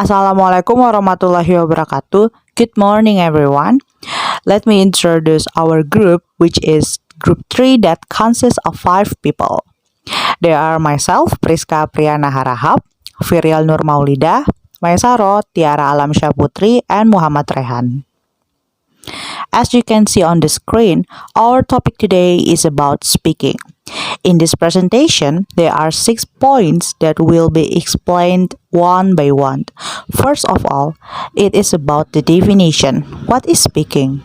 Assalamualaikum warahmatullahi wabarakatuh. Good morning, everyone. Let me introduce our group, which is group 3 that consists of 5 people. They are myself, Priska Priyana Harahap, Virial Nur Maulida, Maesaro, Tiara Alamsyah Putri, and Muhammad Rehan. As you can see on the screen, our topic today is about speaking. In this presentation, there are 6 points that will be explained one by one. First of all, it is about the definition. What is speaking?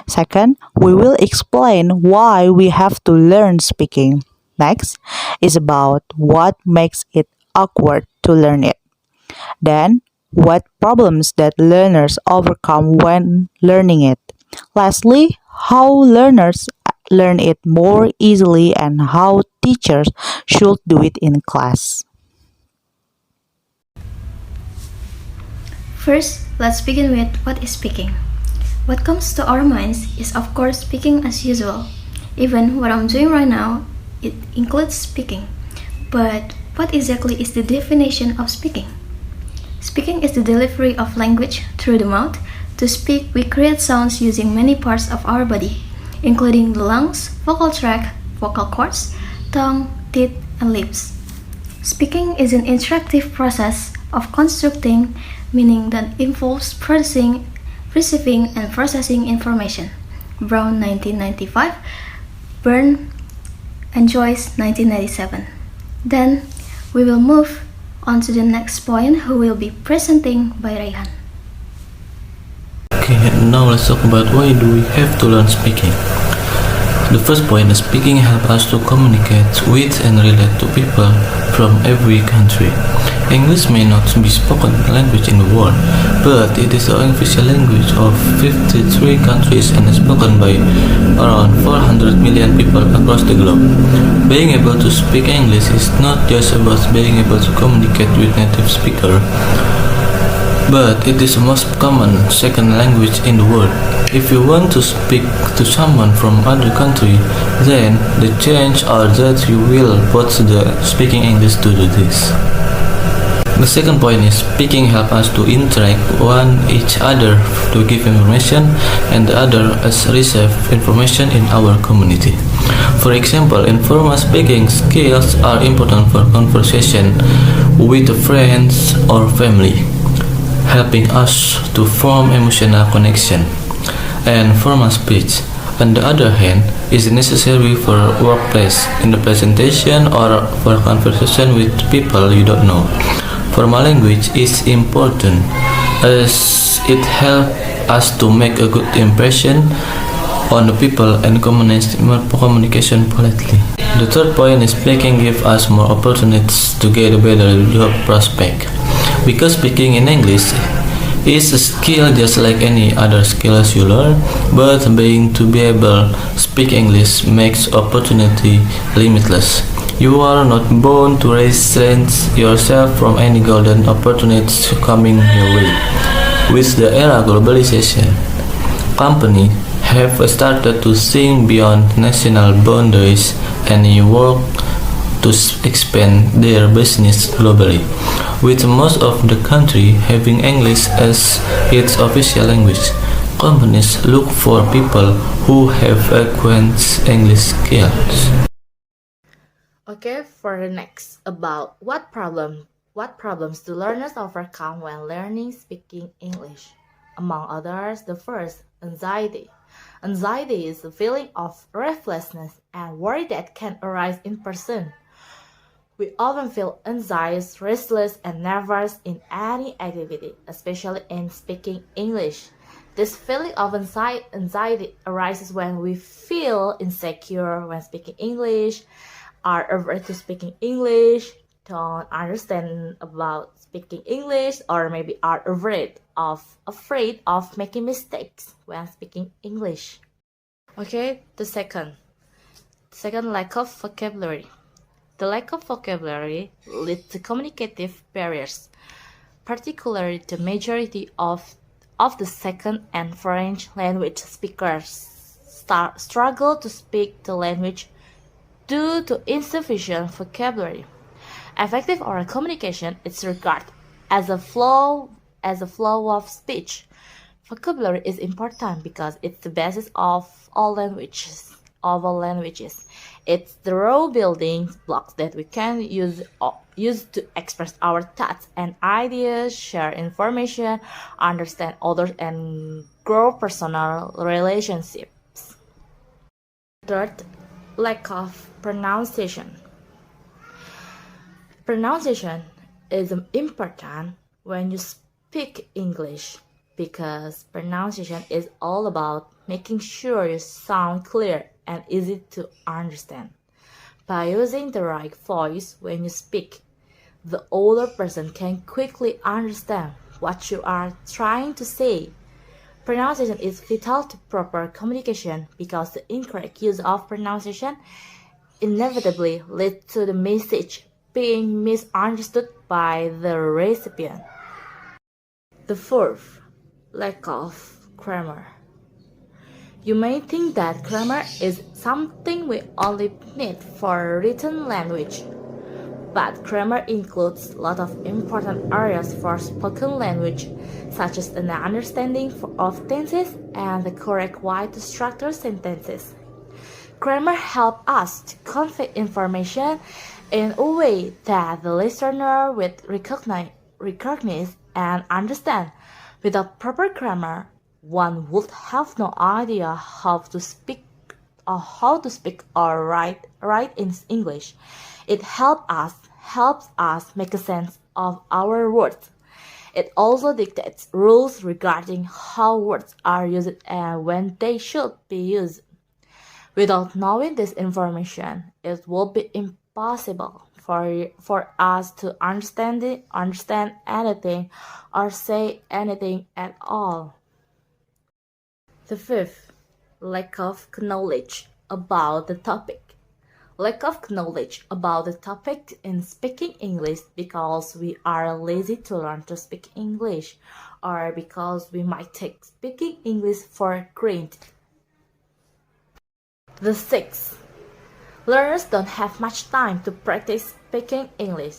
Second, we will explain why we have to learn speaking. Next is about what makes it awkward to learn it. Then, what problems that learners overcome when learning it. Lastly, how learners learn it more easily and how teachers should do it in class. First, let's begin with what is speaking. What comes to our minds is of course speaking as usual. Even what I'm doing right now, it includes speaking. But what exactly is the definition of speaking? Speaking is the delivery of language through the mouth. To speak, we create sounds using many parts of our body, including the lungs, vocal tract, vocal cords, tongue, teeth, and lips. Speaking is an interactive process of constructing, meaning that involves producing, receiving, and processing information. Brown 1995, Byrne and Joyce 1997. Then we will move on to the next point, who will be presenting by Rayhan. Okay, now let's talk about why do we have to learn speaking. The first point is speaking helps us to communicate with and relate to people from every country. English may not be spoken language in the world, but it is the official language of 53 countries and is spoken by around 400 million people across the globe. Being able to speak English is not just about being able to communicate with native speaker, but it is the most common second language in the world. If you want to speak to someone from other country, then the chances are that you will put the speaking English to do this. The second point is speaking help us to interact one each other to give information and the other as receive information in our community. For example, informal speaking skills are important for conversation with friends or family, helping us to form emotional connection. And formal speech, on the other hand, is necessary for workplace, in the presentation, or for conversation with people you don't know. Formal language is important as it helps us to make a good impression on the people and communication politely. The third point is speaking gives us more opportunities to get a better job prospect. Because speaking in English is a skill just like any other skills you learn, but being to be able to speak English makes opportunity limitless. You are not born to restrain yourself from any golden opportunities coming your way. With the era globalization, companies have started to think beyond national boundaries and work to expand their business globally. With most of the country having English as its official language, companies look for people who have advanced English skills. Okay, for the next, about what problems do learners overcome when learning speaking English? Among others, the first, anxiety. Anxiety is a feeling of restlessness and worry that can arise in person. We often feel anxious, restless, and nervous in any activity, especially in speaking English. This feeling of anxiety arises when we feel insecure when speaking English, are afraid to speaking English, don't understand about speaking English, or maybe are afraid of making mistakes when speaking English. Okay, the second, lack of vocabulary. The lack of vocabulary leads to communicative barriers, particularly the majority of the second and French language speakers struggle to speak the language due to insufficient vocabulary. Effective oral communication is regarded as a flaw as a flow of speech. Vocabulary is important because it's the basis of all languages. It's the raw building blocks that we can use to express our thoughts and ideas, share information, understand others, and grow personal relationships. Third, lack of pronunciation. Pronunciation is important when you speak English because pronunciation is all about making sure you sound clear and easy to understand. By using the right voice when you speak, the older person can quickly understand what you are trying to say. Pronunciation is vital to proper communication because the incorrect use of pronunciation inevitably leads to the message being misunderstood by the recipient. The fourth, lack of grammar. You may think that grammar is something we only need for written language, but grammar includes a lot of important areas for spoken language, such as an understanding of tenses and the correct way to structure sentences. Grammar helps us to convey information in a way that the listener will recognize and understand. Without proper grammar, one would have no idea how to speak or write in English. It helps us make sense of our words. It also dictates rules regarding how words are used and when they should be used. Without knowing this information, it will be impossible for us to understand anything or say anything at all. The fifth, lack of knowledge about the topic. Lack of knowledge about the topic in speaking English because we are lazy to learn to speak English or because we might take speaking English for granted. The sixth, learners don't have much time to practice speaking English.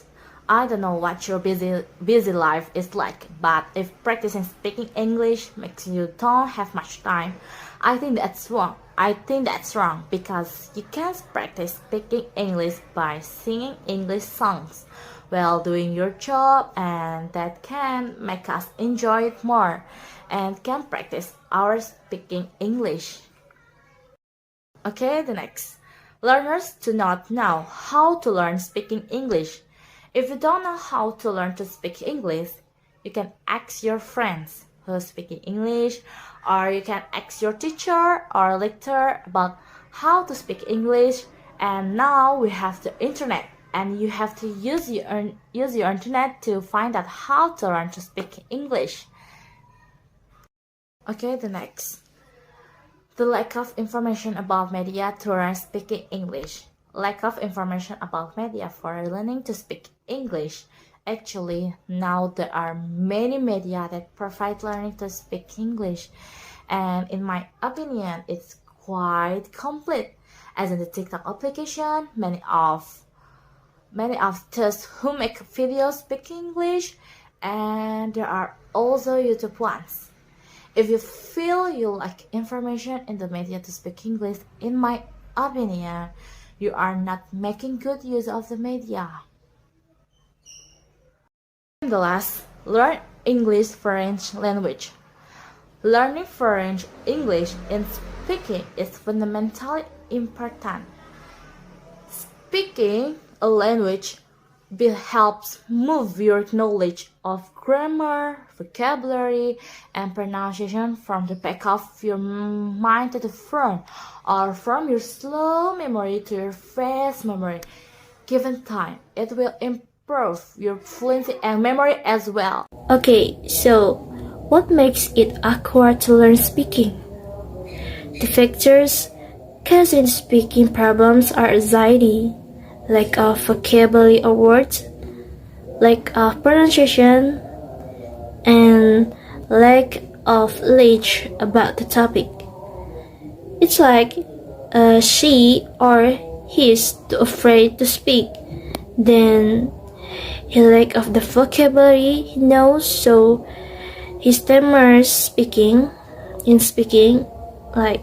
I don't know what your busy life is like, but if practicing speaking English makes you don't have much time, I think that's wrong because you can practice speaking English by singing English songs while doing your job, and that can make us enjoy it more and can practice our speaking English. Okay, the next. Learners do not know how to learn speaking English. If you don't know how to learn to speak English, you can ask your friends who are speaking English, or you can ask your teacher or lecturer about how to speak English. And now we have the internet, and you have to use your internet to find out how to learn to speak English. Okay, the next. The lack of information about media to learn speaking English. Lack of information about media for learning to speak English. Actually, now there are many media that provide learning to speak English, and in my opinion, it's quite complete. As in the TikTok application, many of those who make videos speak English, and there are also YouTube ones. If you feel you lack information in the media to speak English, in my opinion, you are not making good use of the media. And the last, learn English foreign language. Learning foreign English in speaking is fundamentally important. Speaking a language helps move your knowledge of grammar, vocabulary, and pronunciation from the back of your mind to the front, or from your slow memory to your fast memory. Given time, it will improve your fluency and memory as well. Okay, so what makes it awkward to learn speaking? The factors causing speaking problems are anxiety, lack of vocabulary or words, lack of pronunciation, and lack of knowledge about the topic. It's like she or he's too afraid to speak. Then he lack of the vocabulary he knows, so he stammers speaking, like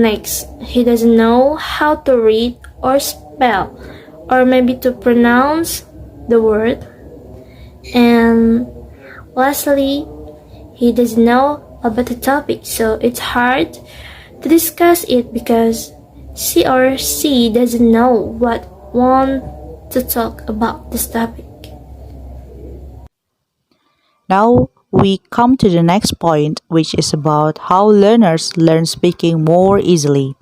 next, he doesn't know how to read or spell, or maybe to pronounce the word. And lastly, he doesn't know about the topic, so it's hard to discuss it because she doesn't know what want to talk about this topic. Now we come to the next point, which is about how learners learn speaking more easily.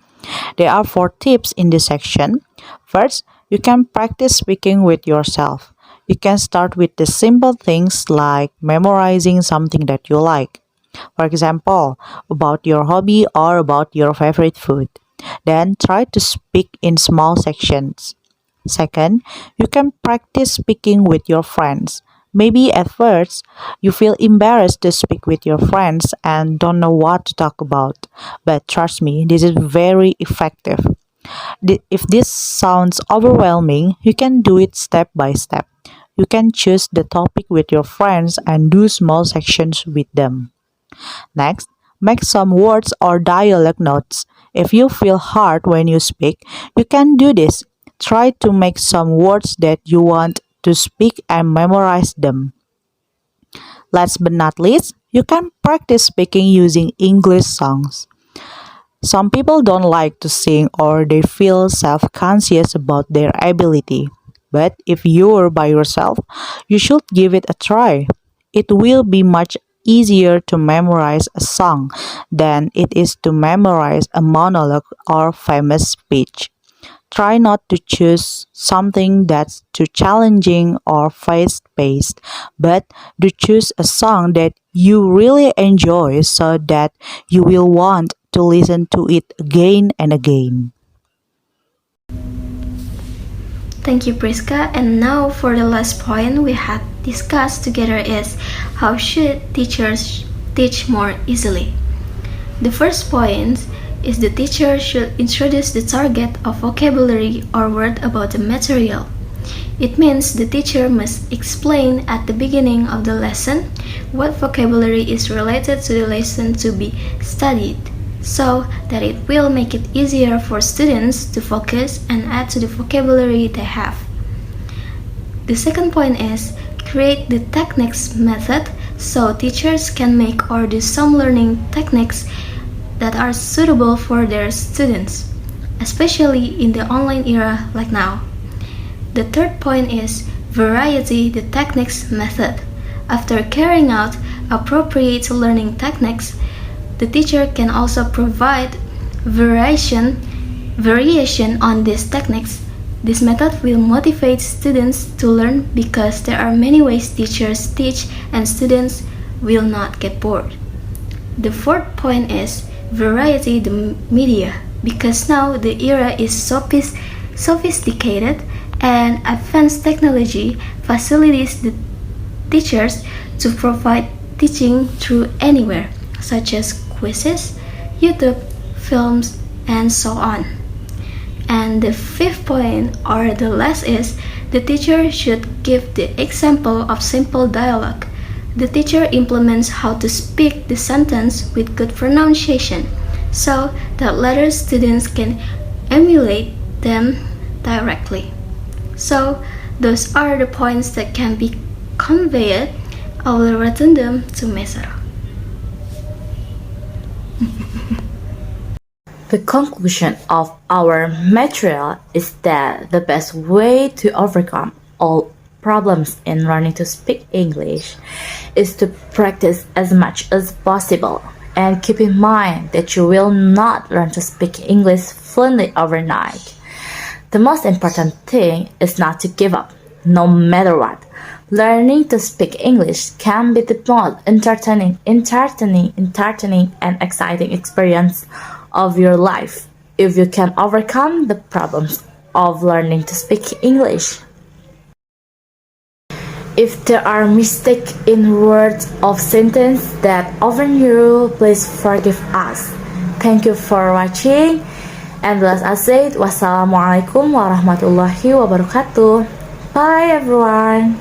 There are 4 tips in this section. First, you can practice speaking with yourself. You can start with the simple things like memorizing something that you like. For example, about your hobby or about your favorite food. Then try to speak in small sections. Second, you can practice speaking with your friends. Maybe at first you feel embarrassed to speak with your friends and don't know what to talk about. But trust me, this is very effective. If this sounds overwhelming, you can do it step by step. You can choose the topic with your friends and do small sections with them. Next, make some words or dialogue notes. If you feel hard when you speak, you can do this. Try to make some words that you want to speak and memorize them. Last but not least, you can practice speaking using English songs. Some people don't like to sing or they feel self conscious about their ability. But if you're by yourself, you should give it a try. It will be much easier to memorize a song than it is to memorize a monologue or famous speech. Try not to choose something that's too challenging or fast paced, but to choose a song that you really enjoy so that you will want to listen to it again and again. Thank you, Priska. And now for the last point we had discussed together is how should teachers teach more easily? The first point is the teacher should introduce the target of vocabulary or word about the material. It means the teacher must explain at the beginning of the lesson what vocabulary is related to the lesson to be studied, so that it will make it easier for students to focus and add to the vocabulary they have. The second point is create the techniques method so teachers can make or do some learning techniques that are suitable for their students, especially in the online era like now. The third point is variety the techniques method. After carrying out appropriate learning techniques, the teacher can also provide variation on these techniques. This method will motivate students to learn because there are many ways teachers teach and students will not get bored. The fourth point is variety the media, because now the era is sophisticated and advanced technology facilitates the teachers to provide teaching through anywhere, such as quizzes, YouTube, films, and so on. And the fifth point, or the last, is the teacher should give the example of simple dialogue. The teacher implements how to speak the sentence with good pronunciation so that later students can emulate them directly. So those are the points that can be conveyed. I will return them to Mesa. The conclusion of our material is that the best way to overcome all problems in learning to speak English is to practice as much as possible, and keep in mind that you will not learn to speak English fluently overnight. The most important thing is not to give up, no matter what. Learning to speak English can be the most entertaining and exciting experience of your life if you can overcome the problems of learning to speak English. If there are mistakes in words of sentence that offend you, please forgive us. Thank you for watching. And as I said, wassalamualaikum warahmatullahi wabarakatuh. Bye everyone.